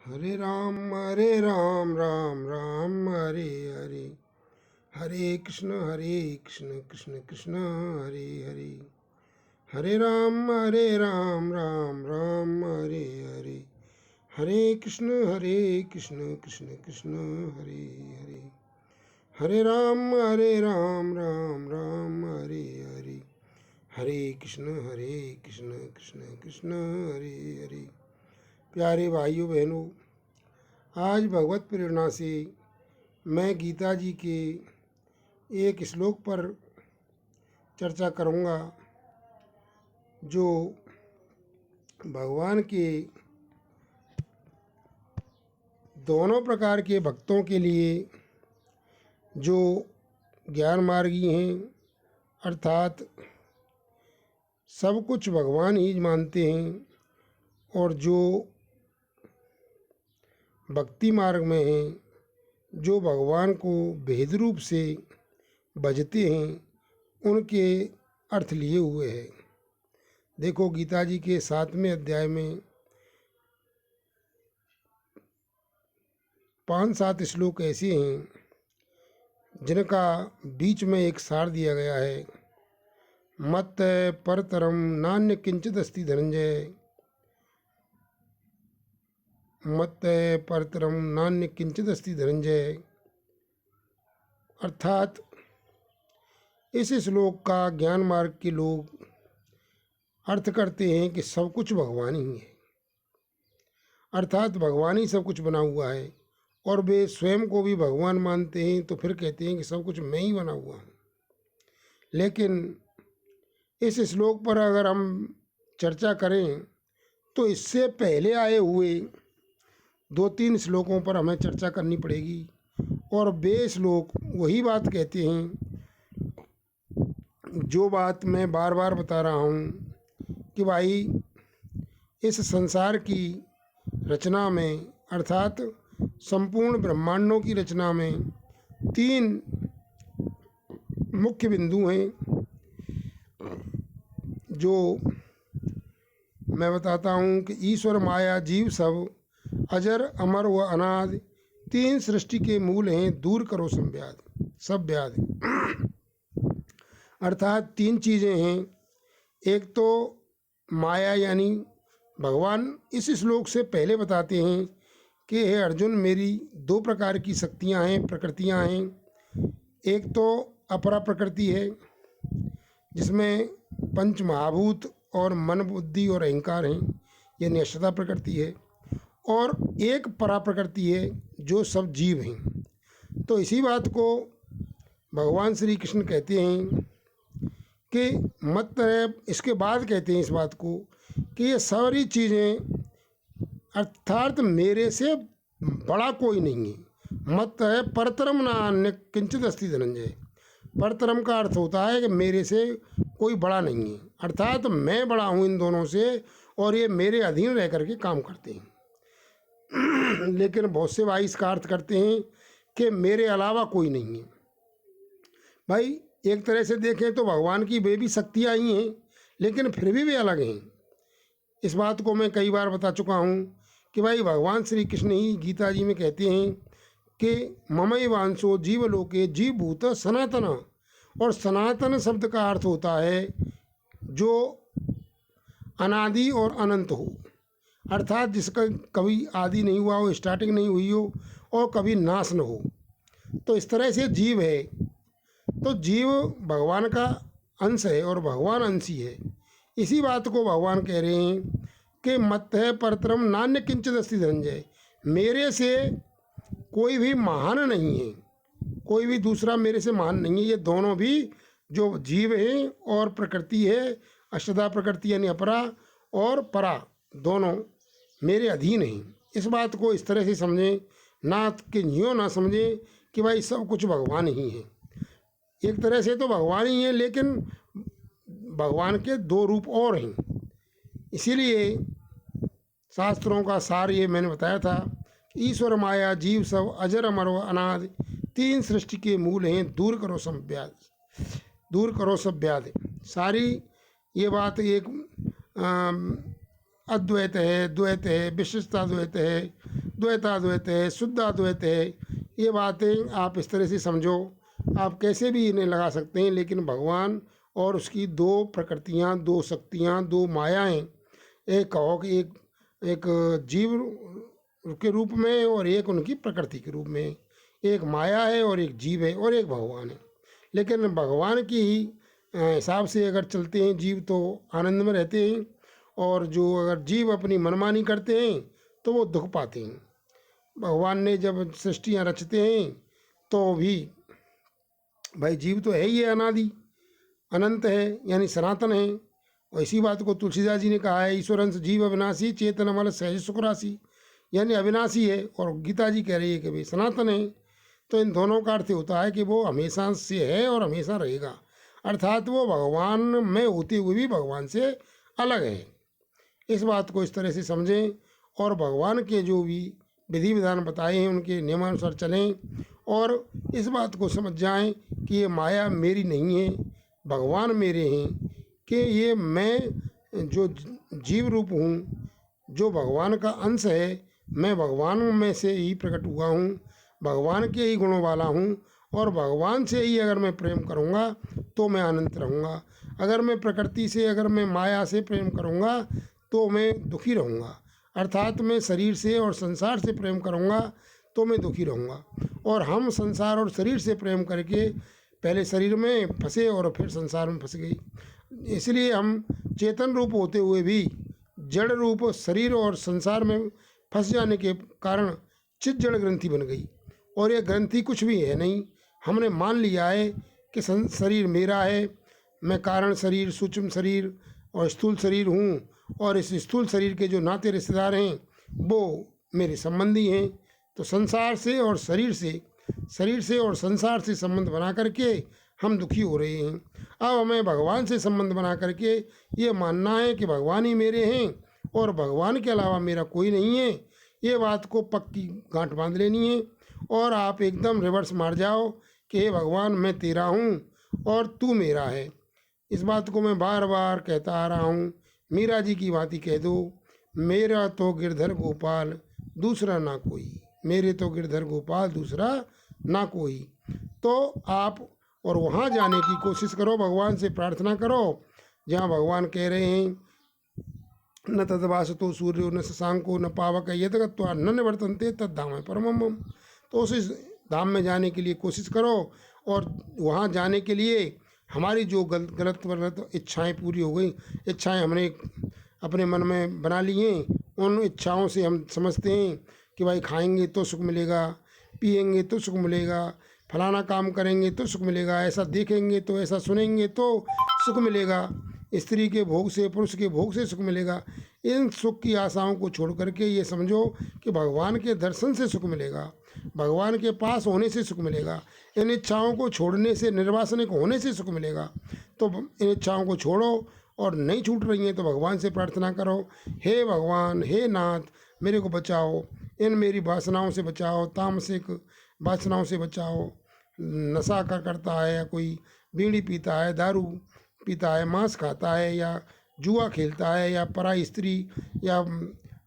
हरे राम राम राम हरे हरे, हरे कृष्ण कृष्ण कृष्ण हरे हरे, हरे राम राम राम हरे हरे, हरे कृष्ण कृष्ण कृष्ण हरे हरे, हरे राम राम राम हरे हरे, हरे कृष्ण कृष्ण कृष्ण हरे हरे। प्यारे भाइयों बहनों, आज भगवत प्रेरणा से मैं गीता जी के एक श्लोक पर चर्चा करूँगा जो भगवान के दोनों प्रकार के भक्तों के लिए जो ज्ञान मार्गी हैं, अर्थात सब कुछ भगवान ही मानते हैं, और जो भक्ति मार्ग में हैं, जो भगवान को भेद रूप से भजते हैं, उनके अर्थ लिए हुए हैं। देखो, गीता जी के 7वें अध्याय में 5-7 श्लोक ऐसे हैं जिनका बीच में एक सार दिया गया है। मत परतरम नान्य किंचित अस्ति धनंजय, मत परतरम नान्य किंचित अस्ति धनंजय। अर्थात इस श्लोक का ज्ञान मार्ग के लोग अर्थ करते हैं कि सब कुछ भगवान ही है, अर्थात भगवान ही सब कुछ बना हुआ है, और वे स्वयं को भी भगवान मानते हैं, तो फिर कहते हैं कि सब कुछ मैं ही बना हुआ हूँ। लेकिन इस श्लोक पर अगर हम चर्चा करें तो इससे पहले आए हुए 2-3 श्लोकों पर हमें चर्चा करनी पड़ेगी, और वे श्लोक वही बात कहते हैं जो बात मैं बार बार बता रहा हूँ कि भाई, इस संसार की रचना में, अर्थात संपूर्ण ब्रह्मांडों की रचना में 3 मुख्य बिंदु हैं जो मैं बताता हूँ कि ईश्वर, माया, जीव सब, अजर अमर व अनादि 3 सृष्टि के मूल हैं। दूर करो सब व्याध। अर्थात 3 चीज़ें हैं। एक तो माया, यानी भगवान इस श्लोक से पहले बताते हैं कि हे अर्जुन, मेरी 2 प्रकार की शक्तियाँ हैं, प्रकृतियाँ हैं। एक तो अपरा प्रकृति है जिसमें पंच महाभूत और मन, बुद्धि और अहंकार हैं, ये निष्ठता प्रकृति है। और एक परा प्रकृति है जो सब जीव हैं। तो इसी बात को भगवान श्री कृष्ण कहते हैं कि मत, इसके बाद कहते हैं इस बात को कि ये सारी चीज़ें, अर्थात मेरे से बड़ा कोई नहीं है। मत है परतरम ना अन्य किंचित अस्ति धनंजय। परतरम का अर्थ होता है कि मेरे से कोई बड़ा नहीं है, अर्थात मैं बड़ा हूँ इन दोनों से, और ये मेरे अधीन रह करके काम करते हैं। लेकिन बहुत से भाई इसका अर्थ करते हैं कि मेरे अलावा कोई नहीं है। भाई, एक तरह से देखें तो भगवान की वे भी शक्तियाँ ही हैं, लेकिन फिर भी वे अलग हैं। इस बात को मैं कई बार बता चुका हूँ कि भाई, भगवान श्री कृष्ण ही गीता जी में कहते हैं कि ममैवांशो जीवलोके जीवभूत सनातन। और सनातन शब्द का अर्थ होता है जो अनादि और अनंत हो, अर्थात जिसका कभी आदि नहीं हुआ हो, स्टार्टिंग नहीं हुई हो, और कभी नाश न हो। तो इस तरह से जीव है। तो जीव भगवान का अंश है और भगवान अंशी है। इसी बात को भगवान कह रहे हैं कि मत है परतरम नान्य किंचित अस्ति धनंजय। मेरे से कोई भी महान नहीं है, कोई भी दूसरा मेरे से महान नहीं है। ये दोनों भी जो जीव हैं और प्रकृति है, अष्टधा प्रकृति यानी अपरा और परा, दोनों मेरे अधीन हैं। इस बात को इस तरह से समझें, ना कि यूँ ना समझें कि भाई सब कुछ भगवान ही है। एक तरह से तो भगवान ही है, लेकिन भगवान के 2 रूप और हैं। इसीलिए शास्त्रों का सार ये मैंने बताया था, ईश्वर, माया, जीव सब, अजर अमर व अनादि 3 सृष्टि के मूल हैं। दूर करो सब व्याध। सारी ये बात एक अद्वैत है, द्वैत है, विशिष्टाद्वैत है, द्वैताद्वैत है, शुद्धाद्वैत है। ये बातें आप इस तरह से समझो, आप कैसे भी इन्हें लगा सकते हैं, लेकिन भगवान और उसकी दो प्रकृतियाँ, दो शक्तियाँ, दो मायाएँ, एक कहो कि एक जीव के रूप में और एक उनकी प्रकृति के रूप में, एक माया है और एक जीव है और एक भगवान है। लेकिन भगवान की ही हिसाब से अगर चलते हैं जीव तो आनंद में रहते हैं, और जो अगर जीव अपनी मनमानी करते हैं तो वो दुख पाते हैं। भगवान ने जब सृष्टियाँ रचते हैं तो भी भाई जीव तो है ही है, अनादि अनंत है, यानी सनातन है। और इसी बात को तुलसीदास जी ने कहा है, ईश्वर अंश जीव अविनाशी चेतन अमल सहज सुख राशि, यानी अविनाशी है, और गीता जी कह रही है कि भाई सनातन है। तो इन दोनों का अर्थ होता है कि वो हमेशा से है और हमेशा रहेगा, अर्थात वो भगवान में होते हुए भी भगवान से अलग है। इस बात को इस तरह से समझें और भगवान के जो भी विधि विधान बताए हैं उनके नियमानुसार चलें, और इस बात को समझ जाएं कि ये माया मेरी नहीं है, भगवान मेरे हैं, कि ये मैं जो जीव रूप हूँ, जो भगवान का अंश है, मैं भगवान में से ही प्रकट हुआ हूँ, भगवान के ही गुणों वाला हूँ, और भगवान से ही अगर मैं प्रेम करूँगा तो मैं आनंद रहूँगा। अगर मैं प्रकृति से, अगर मैं माया से प्रेम करूँगा तो मैं दुखी रहूँगा, अर्थात मैं शरीर से और संसार से प्रेम करूँगा तो मैं दुखी रहूँगा। और हम संसार और शरीर से प्रेम करके पहले शरीर में फंसे और फिर संसार में फंस गई। इसलिए हम चेतन रूप होते हुए भी जड़ रूप शरीर और संसार में फंस जाने के कारण चित जड़ ग्रंथि बन गई, और ये ग्रंथि कुछ भी है नहीं। हमने मान लिया है कि शरीर मेरा है, मैं कारण शरीर, सूक्ष्म शरीर और स्थूल शरीर हूँ, और इस स्थूल शरीर के जो नाते रिश्तेदार हैं वो मेरे संबंधी हैं। तो संसार से और शरीर से और संसार से संबंध बना करके हम दुखी हो रहे हैं। अब हमें भगवान से संबंध बना करके ये मानना है कि भगवान ही मेरे हैं और भगवान के अलावा मेरा कोई नहीं है। ये बात को पक्की गांठ बांध लेनी है, और आप एकदम रिवर्स मार जाओ कि हे भगवान मैं तेरा हूँ और तू मेरा है। इस बात को मैं बार बार कहता आ रहा हूँ, मीरा जी की बात ही कह दो, मेरा तो गिरधर गोपाल दूसरा ना कोई, मेरे तो गिरधर गोपाल दूसरा ना कोई। तो आप और वहाँ जाने की कोशिश करो, भगवान से प्रार्थना करो जहाँ भगवान कह रहे हैं न तद्भासतो सूर्यो न शशांको न पावक यद गत्वा न निवर्तन्ते तद्धाम परमम। तो उस धाम में जाने के लिए कोशिश करो, और वहाँ जाने के लिए हमारी जो गलत इच्छाएं पूरी हो गई, इच्छाएं हमने अपने मन में बना ली हैं, उन इच्छाओं से हम समझते हैं कि भाई खाएंगे तो सुख मिलेगा, पिएंगे तो सुख मिलेगा, फलाना काम करेंगे तो सुख मिलेगा, ऐसा देखेंगे तो, ऐसा सुनेंगे तो सुख मिलेगा, स्त्री के भोग से, पुरुष के भोग से सुख मिलेगा। इन सुख की आशाओं को छोड़ करके ये समझो कि भगवान के दर्शन से सुख मिलेगा, भगवान के पास होने से सुख मिलेगा। इन इच्छाओं को छोड़ने से, निर्वासनिक होने से सुख मिलेगा। तो इन इच्छाओं को छोड़ो, और नहीं छूट रही हैं तो भगवान से प्रार्थना करो, हे भगवान, हे नाथ, मेरे को बचाओ, इन मेरी वासनाओं से बचाओ, तामसिक वासनाओं से बचाओ। नशा करता है, या कोई बीड़ी पीता है, दारू पीता है, मांस खाता है, या जुआ खेलता है, या पराई स्त्री, या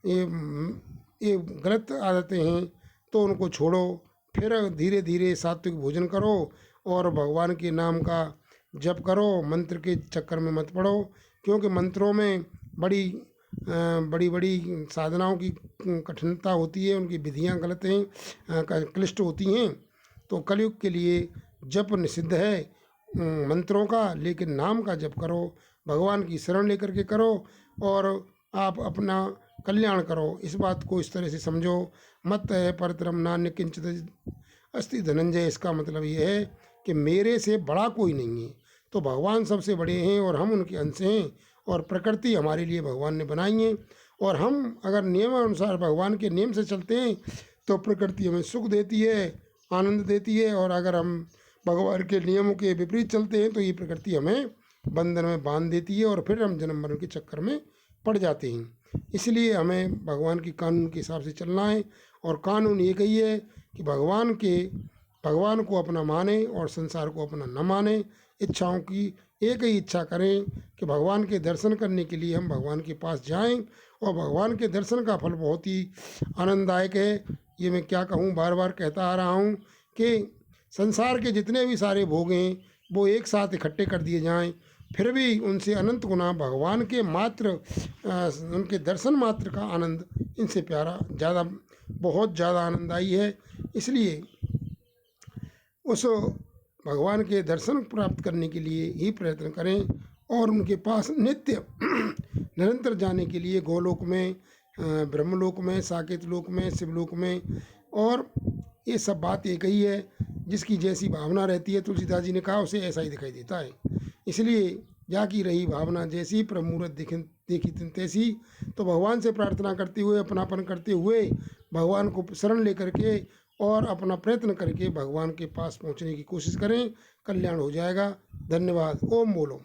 ये गलत आदतें हैं, तो उनको छोड़ो। फिर धीरे धीरे सात्विक भोजन करो और भगवान के नाम का जप करो। मंत्र के चक्कर में मत पड़ो, क्योंकि मंत्रों में बड़ी बड़ी साधनाओं की कठिनता होती है, उनकी विधियां गलत हैं, क्लिष्ट होती हैं। तो कलयुग के लिए जप निषिद्ध है मंत्रों का, लेकिन नाम का जप करो, भगवान की शरण लेकर के करो, और आप अपना कल्याण करो। इस बात को इस तरह से समझो, मत है परतरम नान्य किंचित अस्ति धनंजय। इसका मतलब ये है कि मेरे से बड़ा कोई नहीं है। तो भगवान सबसे बड़े हैं और हम उनके अंश हैं, और प्रकृति हमारे लिए भगवान ने बनाई है, और हम अगर नियमानुसार भगवान के नियम से चलते हैं तो प्रकृति हमें सुख देती है, आनंद देती है। और अगर हम भगवान के नियमों के विपरीत चलते हैं तो ये प्रकृति हमें बंधन में बांध देती है, और फिर हम जन्म मरण के चक्कर में पड़ जाते हैं। इसलिए हमें भगवान के कानून के हिसाब से चलना है, और कानून एक ही है कि भगवान को अपना माने और संसार को अपना न माने। इच्छाओं की एक ही इच्छा करें कि भगवान के दर्शन करने के लिए हम भगवान के पास जाएं, और भगवान के दर्शन का फल बहुत ही आनंददायक है। ये मैं क्या कहूँ, बार बार कहता आ रहा हूँ कि संसार के जितने भी सारे भोग हैं वो एक साथ इकट्ठे कर दिए जाएं, फिर भी उनसे अनंत गुना भगवान के मात्र उनके दर्शन मात्र का आनंद इनसे प्यारा, ज़्यादा, बहुत ज़्यादा आनंददायी है। इसलिए उस भगवान के दर्शन प्राप्त करने के लिए ही प्रयत्न करें और उनके पास नित्य निरंतर जाने के लिए गोलोक में, ब्रह्मलोक में, साकेत लोक में, शिवलोक में, और ये सब बात एक ही है। जिसकी जैसी भावना रहती है, तुलसीदास जी ने कहा, उसे ऐसा ही दिखाई देता है। इसलिए जाकी रही भावना जैसी, प्रमुरत देखी तिन तैसी। तो भगवान से प्रार्थना करते हुए, अपनापन करते हुए, भगवान को शरण लेकर के और अपना प्रयत्न करके भगवान के पास पहुंचने की कोशिश करें, कल्याण हो जाएगा। धन्यवाद। ओम बोलो।